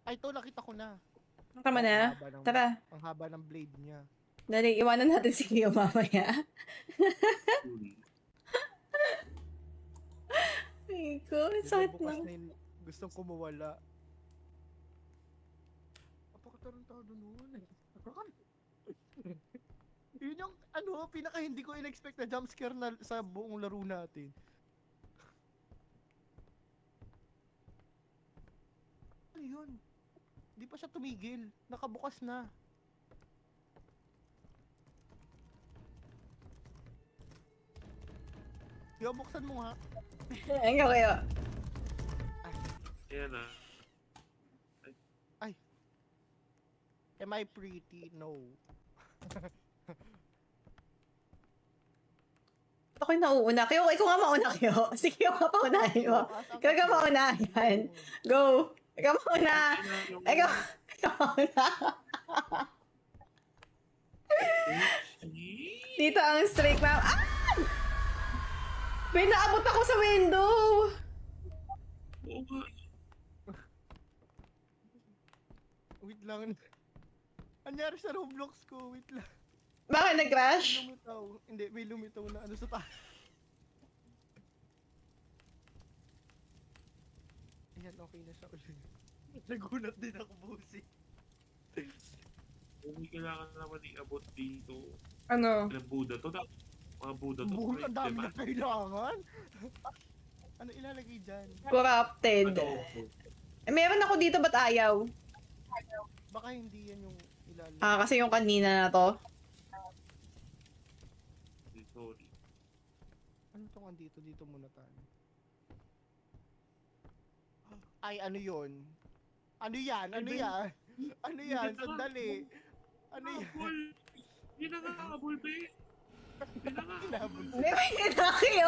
Ay, to, nakita ko na. Tama Ang na. haba ng, Tara. ang haba ng blade niya. Dali, iwanan natin si Cleo mamaya. Ay ko, sakit Binabukas na. na yung gustong kumawala. Napakatarantado noon eh. Yun yung, pinaka hindi ko in-expect na jumpscare na sa buong laro natin. Ano yun? Hindi pa siya tumigil. Nakabukas na. Yo, buksan mo nga. Ay, kayo. Ayan na. Ay. Am I pretty? No. Ako'y nauuna. Kayo, ikaw nga mauna kayo. Sige, ikaw nga paunahin mo. Ikaw nga paunahin. Go. Ikaw mauna. Ikaw mauna. Dito ang straight ma'am. Ah! May naabot ako sa window. Oo nga. Wait lang. Anyari sa Roblox ko? Wait lang. Bakit May nag-crash? lumitaw. Hindi, may lumitaw na sa taas. Ayan, okay na siya ulit. Nagulat din ako, busi. Hindi kailangan naman i-abot dito. Ano? Ilang Buddha to? Mga Buddha to. Bulan, ang dami diba? na kailangan. Ano ilalagay dyan? Corrupted. Ano? Eh, meron ako dito, ba't ayaw? Baka hindi yan yung ilalagay. Ah, kasi yung kanina na to. Sorry. Ano tong andito? Dito muna tayo. Ay, ano yon? Ano yan? Ano yan? Ano yan? Sandali. Ano yan? Habol! Hindi na nga habol, be! Hindi na nga habol. Hindi, may kayo.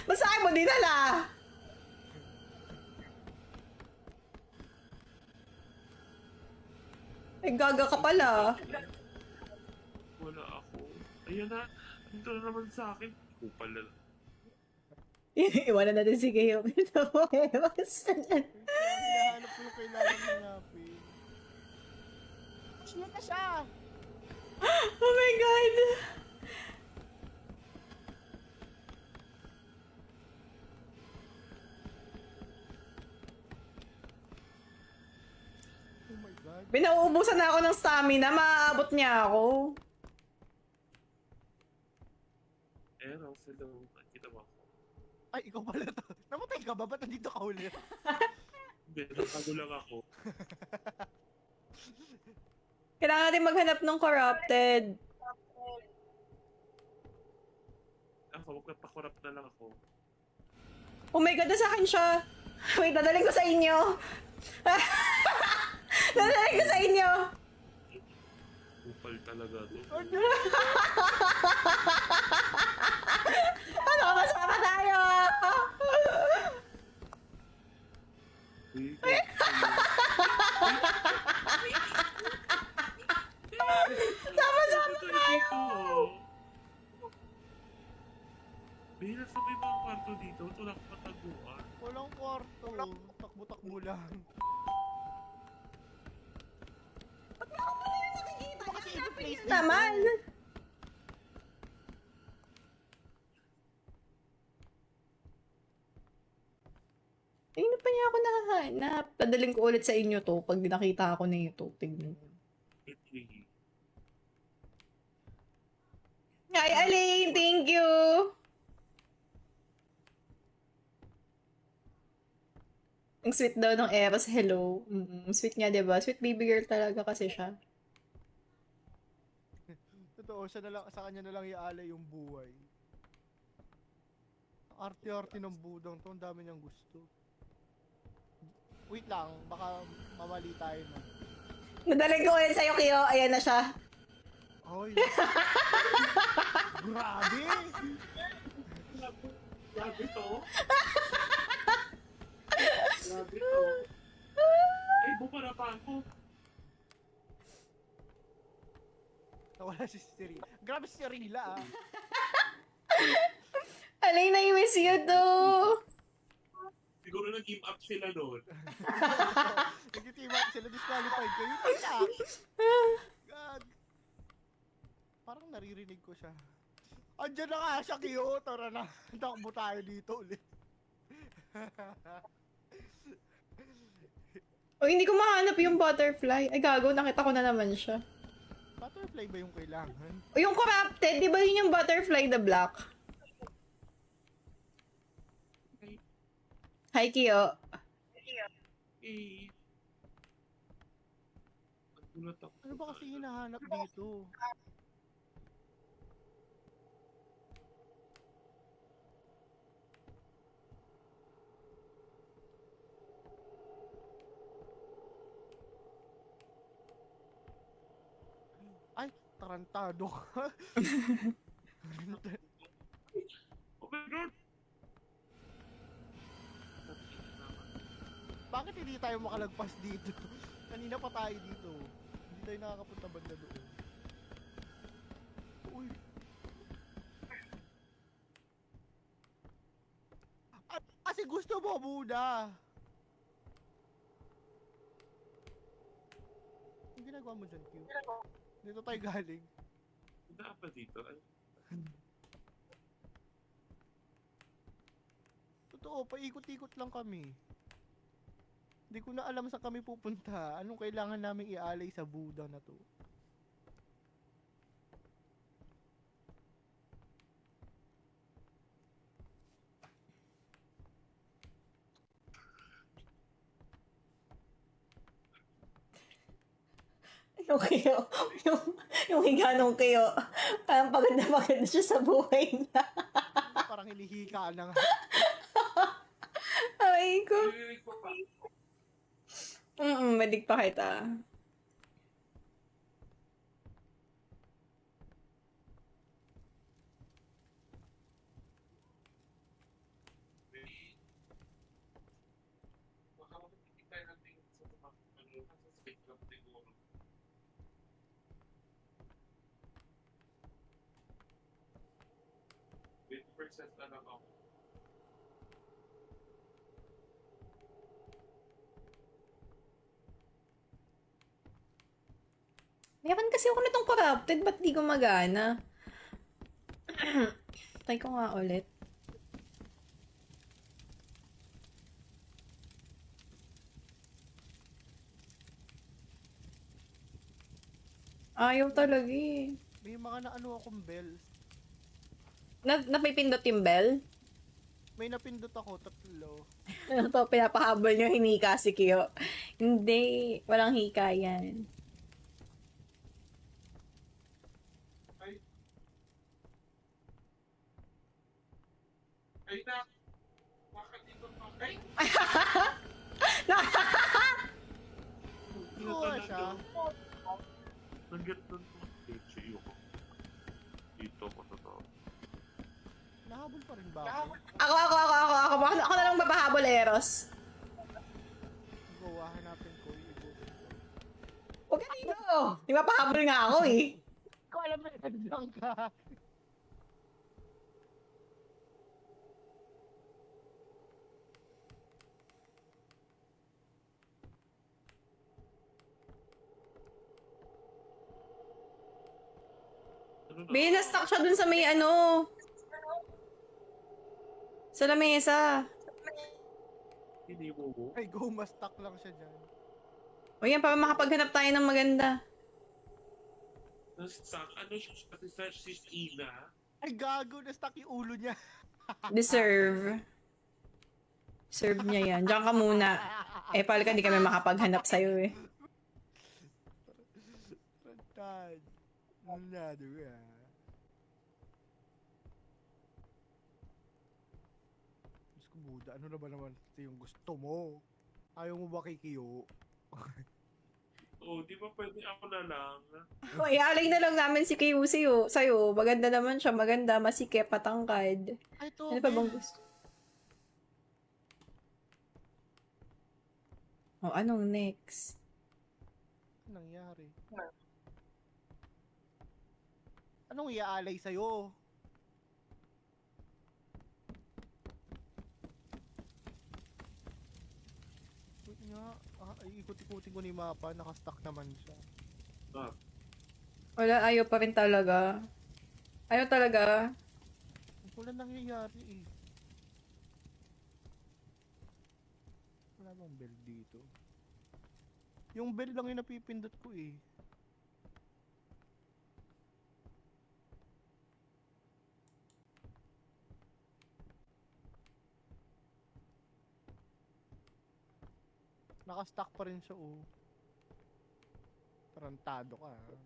Basahin mo, dinala. Eh, gaga ka pala. Wala ako. Ayan na. Ito na naman sa akin. Ikaw pala. Iwanan natin si Kayo. Ito mo eh. Basta dyan. Hinahanap ko yung kailangan hanapin. Siya na siya! Oh my God. Oh my God. Pinauubusan na ako ng stamina. Maaabot niya ako. Ayan ako sa loob. Kita mo ako. Ay, ikaw pala to. Namatay ka ba? Ba't nandito ka ulit? Hindi, nakago lang ako. Kailangan natin maghanap ng corrupted. Ako, magpapakorap na lang ako. Oh my God, nasa akin siya. Wait, dadaling ko sa inyo. Dadaling ko sa inyo. Kupal talaga to. Ano, masama tayo. Sama-sama tayo! May nasa may mga kwarto dito. Wala akong mataguan. Walang kwarto. Takbo-takbo lang. Kasi i-place dito. naman. Hindi pa niya ako nakahanap. Dadaling ko ulit sa inyo to pag nakita ako na ito. Tignan. Ito Hi, Aling! Thank you! Ang sweet daw ng Eros. Hello. Sweet niya, diba? Sweet baby girl talaga kasi siya. Totoo, siya na lang, sa kanya na lang iaalay yung buhay. Ang arte-arte ng budang to, ang dami niyang gusto. Wait lang, baka mamali tayo na. Nadaling ko ulit sa'yo, Kyo. Ayan na siya. Hoy! Grabe! Grabe to. Grabe to. Ay, bumara pa ako. Nawala si Cirilla. Grabe si Cirilla ah. Aling, na-miss you too. Siguro nag-give up sila noon. Nag-team up sila, disqualified kayo. Kaya! Gag! Parang naririnig ko siya. Andiyan na nga siya, Kyo. Tara na. Takbo tayo dito ulit. O, hindi ko mahanap yung butterfly. Ay, gago, nakita ko na naman siya. Butterfly ba yung kailangan? O, yung corrupted, di ba yun yung butterfly the black? Hi, Kyo. Eh, nagulat ako. Ano ba kasi hinahanap dito? Ay, tarantado ka. Oh my God! Bakit hindi tayo makalagpas dito? Kanina pa tayo dito. Hindi tayo nakakapunta banda doon. Uy. At kasi gusto mo muna. Ang ginagawa mo dyan, Q? Dito tayo galing. Saan pa dito? Ay, Totoo, paikot-ikot lang kami. Hindi ko na alam saan kami pupunta. Anong kailangan naming ialay sa Buddha na to? Yung Kyo, yung higa nung Kyo, parang paganda siya sa buhay niya. Parang hinihika na nga. Ay ko. narinig ko pa. Madig pa kita. Baka makikita tayo natin sa mga sa speak lang siguro. With percent na lang ako. Meron kasi ako nitong corrupted, ba't di gumagana? Try ko nga ulit. Ayaw talaga eh. May mga naano akong bells. Napipindot yung bell? May napindot ako, 3. Ano to, pinapahabol nyo hinika si Kyo. Hindi, walang hika yan. Ay. Ay na! Bakit dito pa? Ay! Kinuha siya. Nag-get doon po. Siyo ko. Dito ko na tao. Nahabol pa rin ba ako? Ako na lang babahabol, Eros. Go, hanapin ko. Ibutin ko. Huwag ka dito. Di ba pahabol nga ako eh. Ko alam na lang ka. Ano na? Na-stuck siya dun sa may ano. Sa lamesa. Hindi mo mo? Ay, go, mas stuck lang siya dyan. O yan, para makapaghanap tayo ng maganda. Na-stuck? Ano siya? Kasi sa si Ina? Ay, gago, na-stuck yung ulo niya. Deserve. Serve niya yan. Diyan ka muna. Eh, pala ka, di kami makapaghanap sa'yo eh. Rantad. Nado ya. Diyos ko, Buda, ano na ba naman ito yung gusto mo? Ayaw mo ba kay Kiyo? Oh, di ba pwede ako na lang? O, ialay na lang namin si Kiyo sa'yo. Maganda naman siya. Maganda, masikip, patangkad. Ay, to. Ano pa bang gusto? O, anong next? Anong nangyari? Anong iaalay sa'yo? Nga, ikot-ikutin ko ni mapa, nakastock naman siya. Ah, Wala, ayaw pa rin talaga. Ayaw talaga. Wala nangyayari eh. Wala bang bell dito? Yung bell lang yung napipindot ko eh. Nakastock pa rin siya oh. Tarantado ka ah.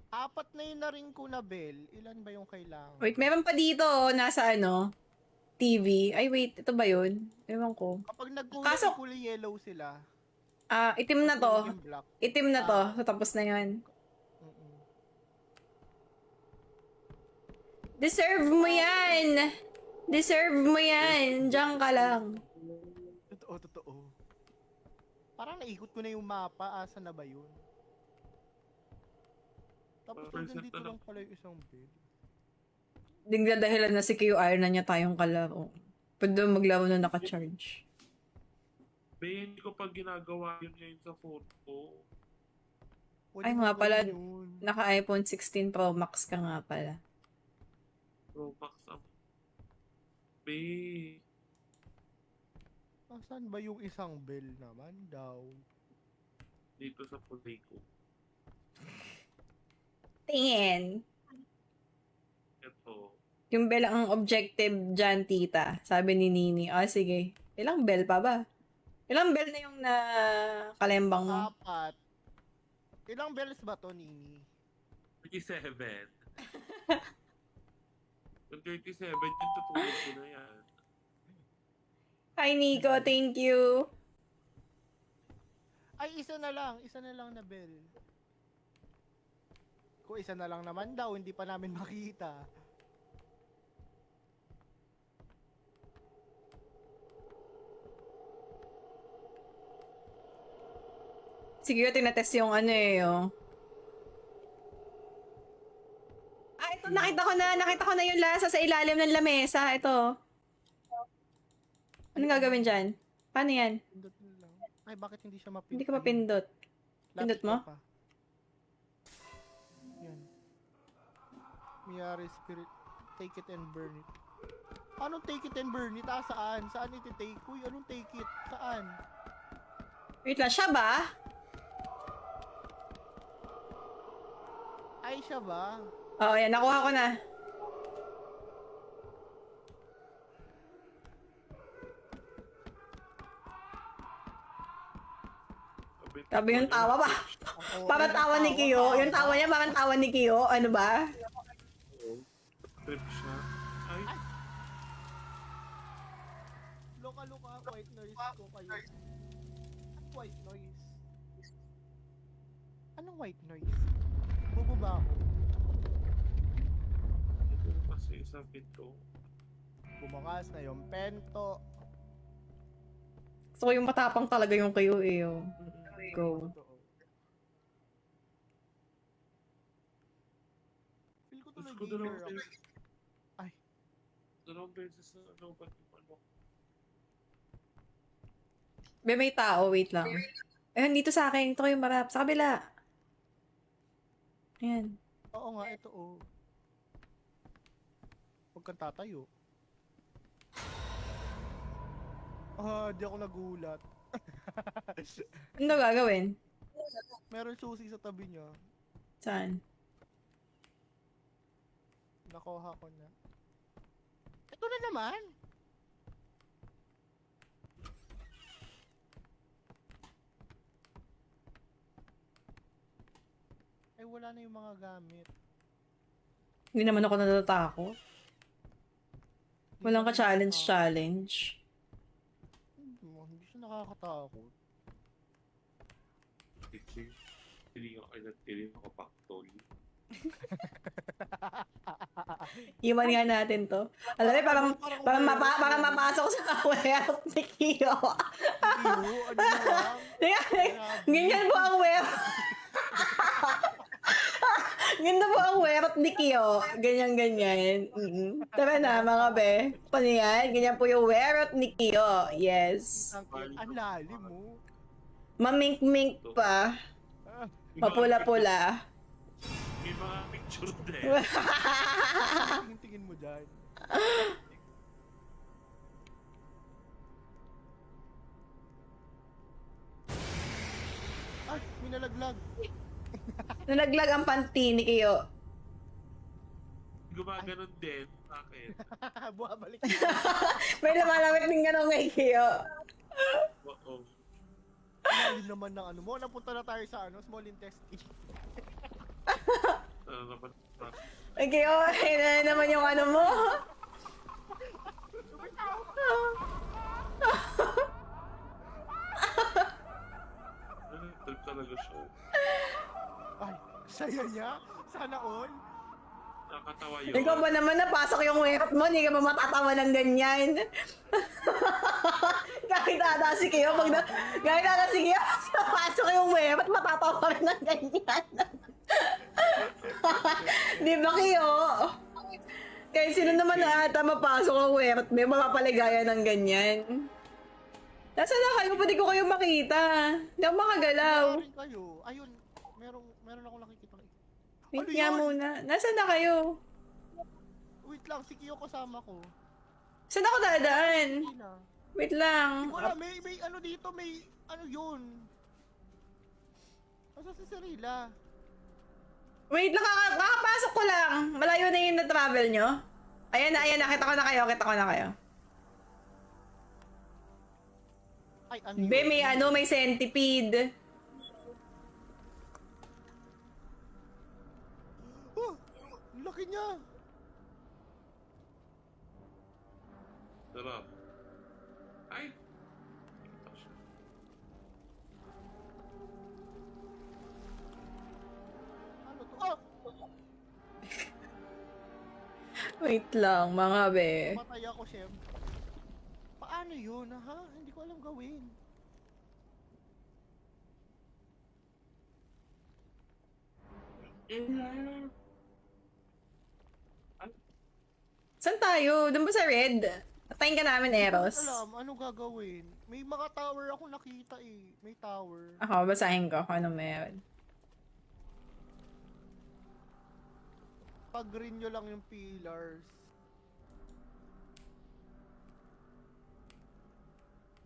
Apat na yun na rin ko na bell. Ilan ba yung kailangan? Wait, meron pa dito, oh, nasa ano, TV. Ay, wait, ito ba yun? Ewan ko. Kapag Kaso- nagkulay yellow sila. Itim na to. naging black. Itim na to. So, tapos na yun. Mm-mm. Deserve mo yan! Deserve mo yan! Diyan ka lang. Totoo, totoo. Parang naikot ko na yung mapa. Asa na ba yun? Tapos Parang hanggang dito sa lang pala yung isang bed. Dahilan na si QR na niya tayong kalaro. Pwede maglaro na naka-charge. Be, hindi ko pa ginagawa yun ngayon sa phone ko. Pwede Ay, mo nga pala. gawin yun. Naka iPhone 16 Pro Max ka nga pala. Pro Max up. Be, Asan ba yung isang bell naman daw? dito sa pulley ko. Tingin. Ito. Yung bell ang objective dyan, tita. Sabi ni Nini. Sige. Ilang bell pa ba? Ilang bell na yung kalembang mo? Apat. Ilang bells ba to, Nini? 37. Yung 37, yung tutulog ko na yan. Hi, Nico. Thank you. Ay, isa na lang na bell. Kung isa na lang naman daw, hindi pa namin makita. Sige, tinatest yung ano oh. Ito, nakita ko na yung lasa sa ilalim ng lamesa. Ito. Anong gagawin dyan? Paano yan? Pindot mo lang. Ay, bakit hindi siya mapindot? Hindi ka mapindot. Pindot mo? Pa. Yan. Miyari Spirit. Take it and burn it. Anong take it and burn it? Saan? Saan iti-take? Uy, anong take it? Saan? Wait lang, siya ba? Ay, siya ba? Oo, yan. Nakuha ko na. Sabi yung tawa ba? Ako, Parang tawa ni Kiyo. Yung tawa niya parang tawa ni Kiyo. Ano ba? Trip siya. Ay, Loka-loka, white noise ko kayo. Anong white noise? Anong white noise? Bobo ba ako? ito kasi sa pinto. Bumakas na yung pento. So, yung matapang talaga yung Kiyo oh. Go. Totoo. Feel ko to Gusto ko nag-hear dalawang ako. beses. Ay. Dalawang beses na ano ba yung ano. Be, may tao. Wait lang. Dito sa akin. Ito yung marap. Sa kabila. Ayan. Oo nga, ito oh. Huwag kang tatayo. Di ako nagulat. Ano gagawin? Meron susi sa tabi niya. Saan? Nakuha ko na. Ito na naman! Ay, wala na yung mga gamit. Hindi naman ako natatakot. Walang Hindi ka-challenge. Hindi siya nakakatakot. Hindi nga kayo nagtili makapaktol. Iwan nga natin to. Alam mo, parang mapasok sa warehouse ni Kiyo. Iyo, ano lang? Ganyan po ang warehouse. Ganda po ang werot ni Kyo. Ganyan-ganyan. Tara na, mga be. Paano yan? Ganyan po yung werot ni Kyo. Yes. Ang lalim mo. Mamink-mink pa. May mga Mapula-pula. picture- May mga picture din. Tingin mo dyan. Ay, may nalaglag. Nalaglag ang panty ni Kyo. Gumaganon din. Bakit? Buwabalik. May lumalawit din ganun kay Kyo. Oo. Lalim naman ng ano mo. Napunta na tayo sa ano, small intestine. Ano naman? Ay, Kyo, ayun na naman yung ano mo. Ano? Trip talaga siya. Ay, saya niya. Sana all. Nakakatawa yun. Ikaw ba naman napasok yung werot mo? Hindi ka ba matatawa ng ganyan? Kahit ata si Kyo, kahit ata si Kyo, napasok yung werot, matatawa rin ng ganyan. Di ba, Kyo? Kahit sino naman na ata mapasok ang werot, may mapapaligaya ng ganyan. Nasaan na kayo? Pwede ko kayo makita. Hindi ako makagalaw. Rin kayo. Ayun, meron akong nakikita. Wait Ano nga yun? muna. Nasaan na kayo? Wait lang, si Kyo kasama ko. Saan ako dadaan? Hindi na. Wait lang. Wala, may ano dito, may ano yun. Asa si Serila? Wait lang, kakapasok ko lang. Malayo na yung na-travel nyo. Ayan na, kita ko na kayo. Ay, ano Be, yun? may ano, may centipede. Oh, ang laki niya. Sarap. Ay! Ito siya. Ano to? Oh! Wait lang, mga be. Matay ako, Shem. Paano yun, ha? Hindi ko alam gawin. Saan tayo? Doon ba sa red? Patayin ka namin, Hindi Eros. ko alam, ano gagawin? May mga tower ako nakita eh. May tower. Ako, basahin ko kung ano meron. Pag-green nyo lang yung pillars.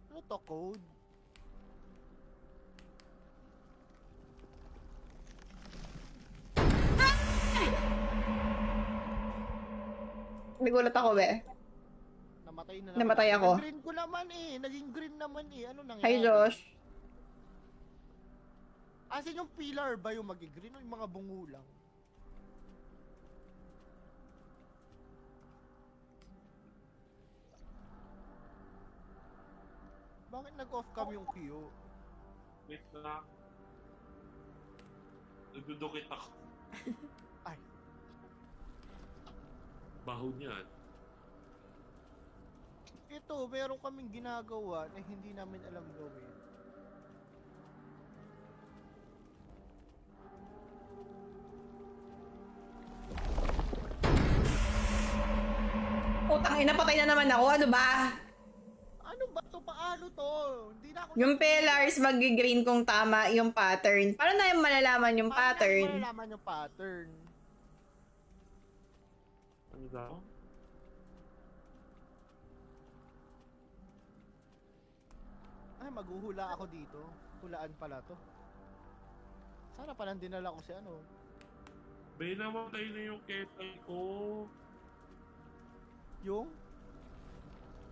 Ano to, code? Nagulat ako, be. Namatay na Namatay ako. Green ko naman eh. Naging green naman eh. Ano nangyari? Hi, Josh. Asin yung pillar ba yung magi-green o yung mga bungo lang? Bakit nag-off cam yung Q? Wait lang. Nagdudukit ako. Ay. Baho niyan. Ito, meron kaming ginagawa na hindi namin alam gawin. Putang ina, patay na naman ako. Ano ba? Ano ba to? Paano to? Hindi na ako... Yung pillars mag-green kung tama yung pattern. Paano na yung malalaman yung Paano natin pattern? malalaman yung pattern? Ano daw? Ay, maghuhula ako dito. Hulaan pala to. Sana palang dinala ko si ano. Bay, namatay na yung kettle ko. Yung?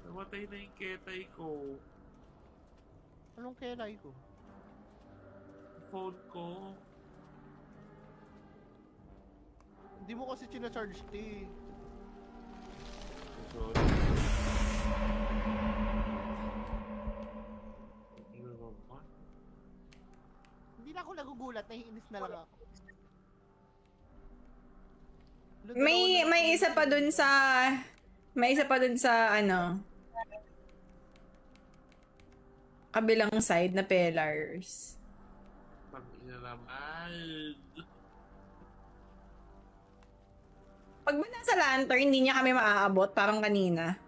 Namatay na yung kettle ko. Anong kelay ko? Phone ko. Hindi mo kasi charge ti. Sorry. Ano naman? Hindi na ako nagugulat. Naiinis na lang ako. May isa pa dun sa... May isa pa dun sa ano... kabilang side na pillars. Pag-ina naman. Pag ba nasa lantern, hindi niya kami maaabot, parang kanina.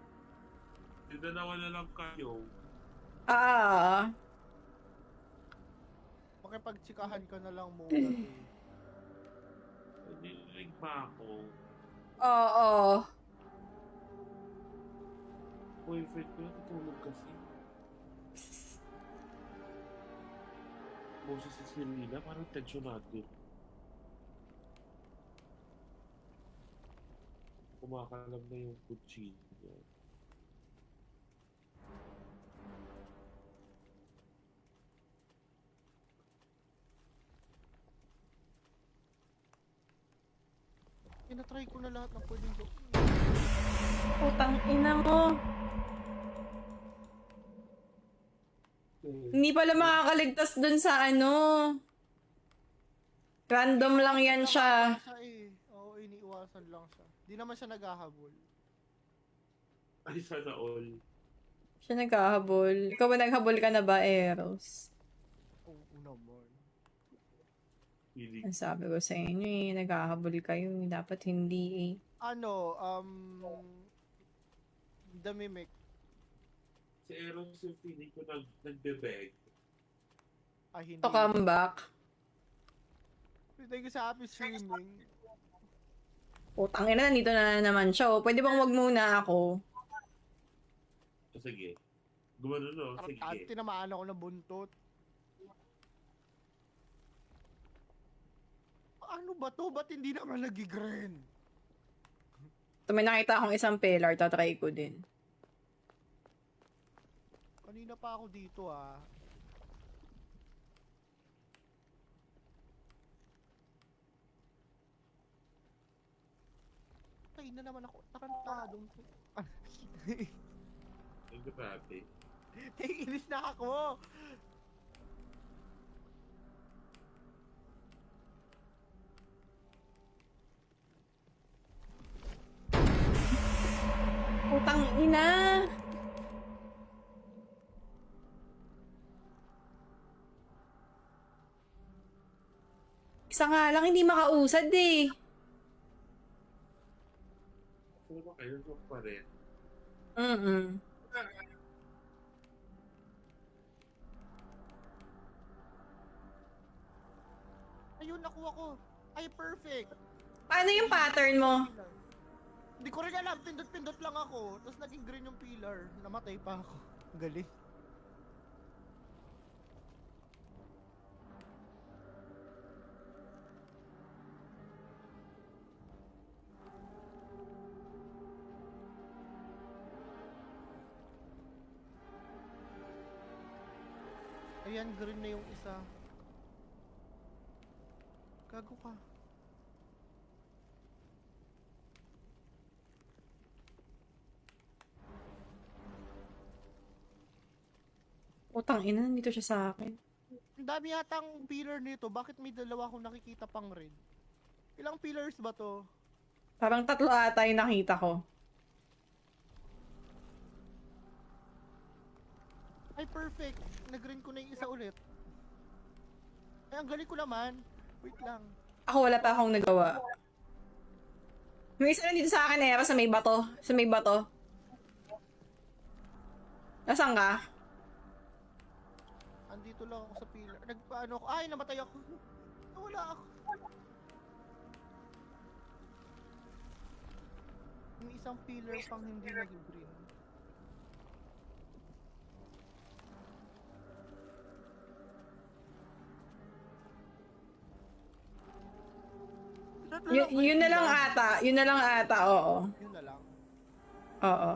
Yung dalawa na lang kayo. Ah, Makipagtsikahan ka na lang muna, te. Naninig ba ako? oo. Boyfriend ko natutulog kasi. Boses si Selena, parang tensyonado. Kumakalam na yung kutsino. Tinatry ko na lahat ng pwedeng gawin. Putang ina mo. Hindi pala makakaligtas dun sa ano. Random lang yan siya. Siya eh. Oo, iniiwasan lang siya. Di naman siya naghahabol. Ay, sana all. Siya naghahabol. Ikaw ba naghabol ka na ba, Eros? Oo naman. Hindi. Ang sabi ko sa inyo eh, naghahabol kayo. Dapat hindi eh. Ano, The Mimic. Si Eros yung feeling ko nagbebeg. Ay, hindi. To come back. Thank you sa happy streaming. Putang ina, nandito na naman siya. Oh. Pwede bang wag muna ako? O sige. Gumano no? At Sige. tinamaan ako ng buntot. Ano ba to? Ba't hindi naman nag-green? Ito may nakita akong isang pillar, tatry ko din. Kanina pa ako dito ah. Ay na naman ako. Tarantadong to. Ay, grabe. Inis na ako. Putang ina! Isa nga lang, hindi makausad eh. Sino ba kayo? So pa rin. Mm-mm. Ayun, nakuha ko. Ay, perfect. Paano yung pattern mo? Hindi ko rin alam. Pindot-pindot lang ako. Tapos naging green yung pillar. Namatay pa ako. Ang galing. Ayan, green na yung isa. Gago ka. Putang ina, nandito siya sa akin. Ang dami yatang pillar nito. Bakit may dalawa akong nakikita pang red? Ilang pillars ba to? Parang 3 ata yung nakita ko. Ay, perfect. Nag-green ko na yung isa ulit. Ay, ang galing ko naman. Wait lang. Ako wala pa akong nagawa. May isa nandito sa akin eh, sa may bato. Sa may bato. Nasaan ka? Andito lang ako sa pillar. Nagpaano ako. Ay, namatay ako. Nawala ako. Yung isang pillar pang hindi nag-green. Yun na lang ata. Yun na lang ata, oo. Yun na lang. Oo.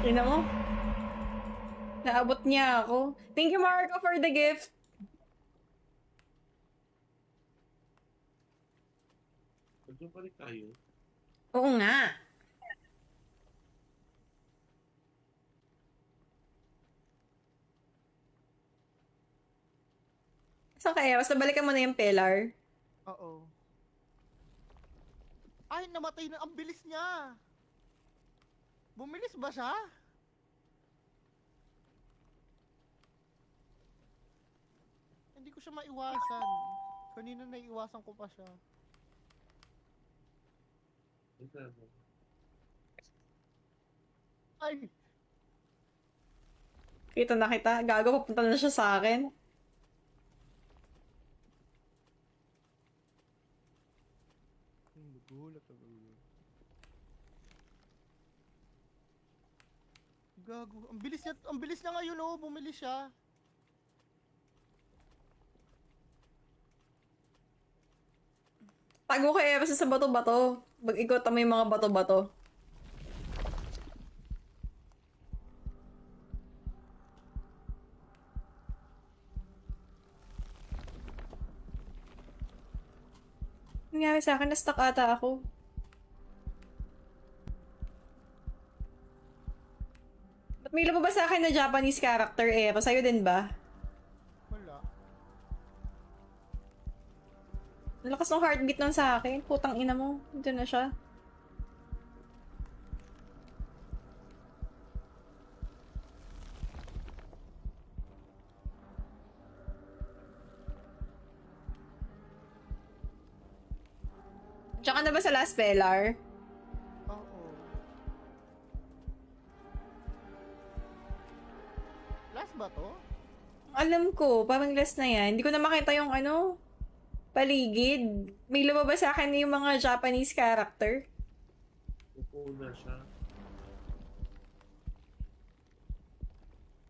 Ina mo? Naabot niya ako. Thank you, Marco, for the gift. Andiyan pa rin tayo. Oo nga. Saan ka, Eros? Nabalikan mo na yung pillar. Oo. Ay, namatay na. Ang bilis niya. Bumilis ba siya? Hindi ko siya maiwasan. Kanina naiiwasan ko pa siya. Ay! Kita na kita. Gago, papunta na siya sa akin. Nagulat ako. Gago. Ang bilis niya ngayon oh. Bumili siya. Tago ka, Eros, sa bato-bato. Mag-ikot mo yung mga bato-bato. Nangyari sa akin, na-stuck ata ako. Ba't may lumabas sa akin na Japanese character, eh? Sa'yo din ba? Wala. Ang lakas ng heartbeat nun sa akin. Putang ina mo. Dito na siya. Tsaka na ba sa last pillar? Oo. Last ba to? Alam ko, parang last na yan. Hindi ko na makita yung ano, paligid. May lumabas sa akin yung mga Japanese character. Upo na siya.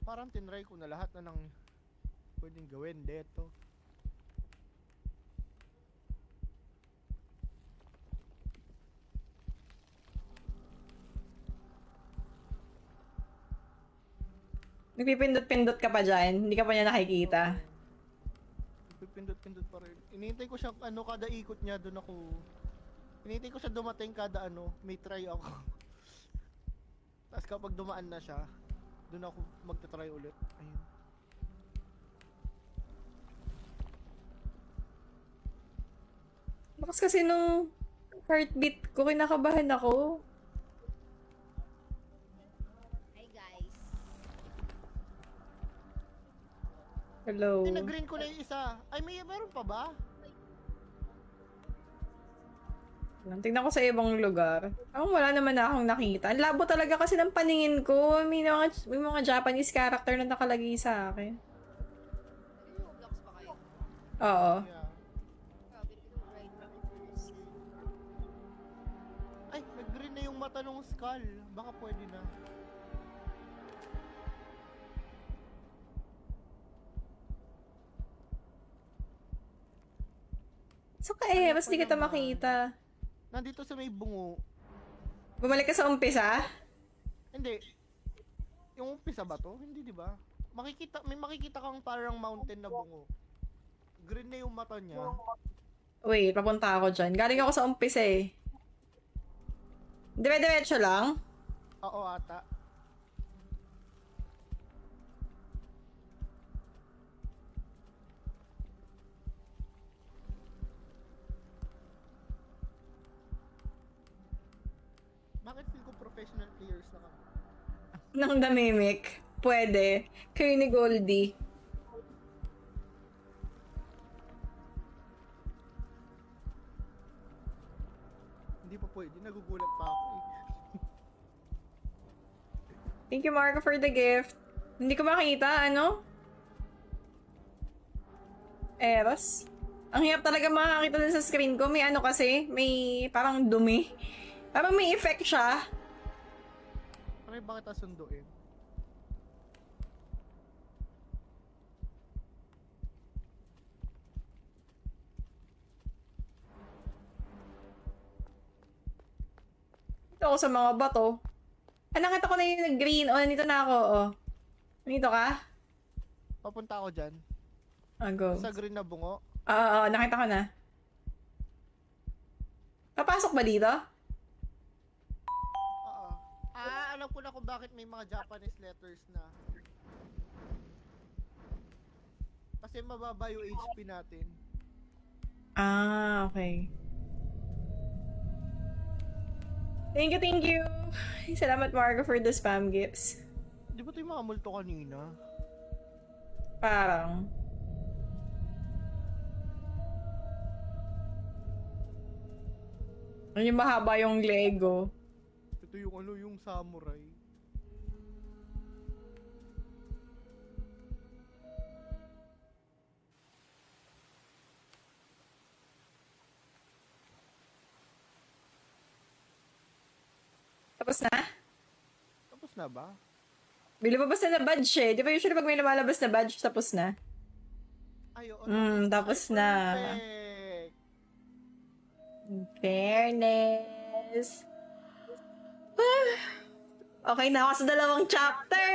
Parang tinry ko na lahat na ng pwedeng gawin dito. Nagpipindot-pindot ka pa dyan. Hindi ka pa niya nakikita. Pipindot-pindot pa rin. Inihintay ko siya ano kada ikot niya doon ako. Inihintay ko siya dumating kada ano, may try ako. Tapos kapag dumaan na siya, doon ako magta-try ulit. Ayun. Bakas kasi nung heartbeat ko, kinakabahan ako. Hi guys. Hello. Nag-green ko na yung isa. Ay, meron pa ba? Tingnan ko sa ibang lugar. Wala naman na akong nakita. Ang labo talaga kasi ng paningin ko. May mga Japanese character na nakalagay sa akin. Nag-Roblox ba kayo? Oo. Yeah. Grabe, nag-right na first. Ay, nag-green na yung mata ng skull. Baka pwede na. So ka eh, mas di kita makita. Nandito sa may bungo. Bumalik ka sa umpisa? Hindi. Yung umpisa ba to? Hindi, di ba? May makikita kang parang mountain na bungo. Green na yung mata niya. Wait, papunta ako dyan. Galing ako sa umpisa eh. Dire-diretso lang? Oo ata. Bakit feel ko professional players na kami? Nang namimik. Pwede. Kayo ni Goldie. Hindi pa pwede, nagugulat pa ako eh. Thank you, Marco, for the gift. Hindi ko makita, ano? Eros? Ang hirap talaga makakita dun sa screen ko. May ano kasi, may parang dumi. Parang may effect siya. Pare, bakit asunduin? Dito ako sa mga bato. Ah, nakita ko na yung nag-green. Oh, nandito na ako. Oh. Nandito ka? Papunta ako dyan. Ah, go. Sa green na bungo. Oo, nakita ko na. Papasok ba dito? Oo. Ah, alam ko na kung bakit may mga Japanese letters na. Kasi Kasi mababa yung HP natin. Ah, okay. Thank you, thank you. Salamat, Margo, for the spam gifts. Di ba ito yung mga multo kanina? Parang. Ano yung mahaba yung Lego? Ito yung ano, yung samurai. Tapos na? Tapos na ba? May lumabas na badge eh. Di ba usually pag may lumalabas na badge, tapos na? Ay, oo. Tapos Ay, na. perfect. In fairness. Okay na ako sa dalawang chapter.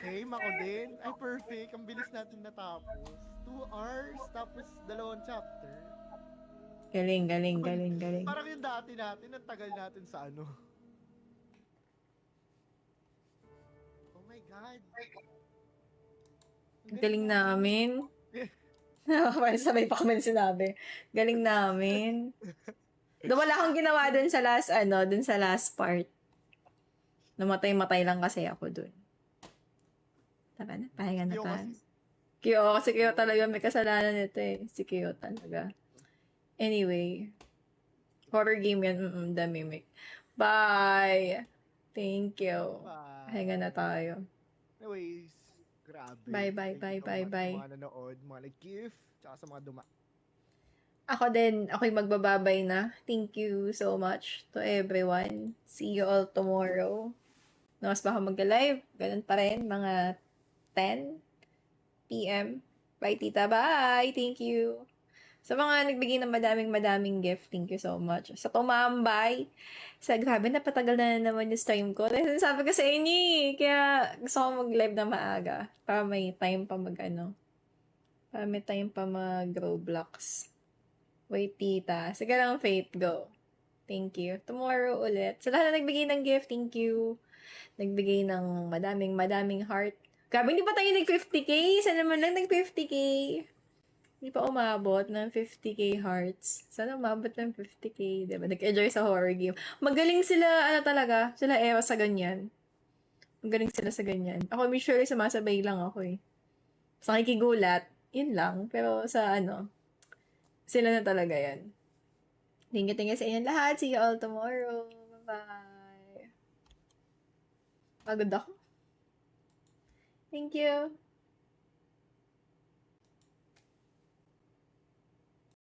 Same ako din. Ay, perfect. Ang bilis natin natapos. 2 hours, tapos dalawang chapter. Galing, galing, galing, galing. Parang yung dati natin, ang tagal natin sa ano. Oh my God. Ang galing namin. Parang sabay pa kami sinabi. Galing namin. Doon wala akong ginawa dun sa last, dun sa last part. Namatay-matay lang kasi ako dun. Tara na, pahinga na Yung tayo. kasi- Kyo, kasi Kyo talaga may kasalanan nito eh. Si Kyo talaga. Anyway. Horror game yan, The Mimic. Bye! Thank you. Bye. Pahinga na tayo. Anyways, grabe. Bye, bye, Thank you bye, so much bye, sa mga nanood, mga nag-gift, tsaka sa mga Ako din, ako'y magbababay na. Thank you so much to everyone. See you all tomorrow. Mas baka mag-live. Ganun pa rin, mga 10 p.m. Bye, tita. Bye! Thank you. Sa mga nagbigay ng madaming gift, thank you so much. Sa tumambay, grabe, napatagal na naman yung stream ko. Dahil sabi ko sa inyo eh, kaya gusto ko mag-live na maaga. Para may time pa para may time pa mag-Roblox. Wait, tita. Sige lang, Faith. Go. Thank you. Tomorrow ulit. Sa lahat na nagbigay ng gift, thank you. Nagbigay ng madaming heart. Grabe, hindi pa tayo nag-50k? Sana naman lang nag-50k? Hindi pa umabot ng 50k hearts. Sana umabot ng 50k. Diba? Nag-enjoy sa horror game. Magaling sila, talaga. Sila Ewa sa ganyan. Magaling sila sa ganyan. Ako, usually sumasabay lang ako eh. Sa nakikigulat, yun lang. Pero sa sila na talaga yan. Thank you sa inyo lahat. See you all tomorrow. Bye-bye. Pagod ako. Thank you.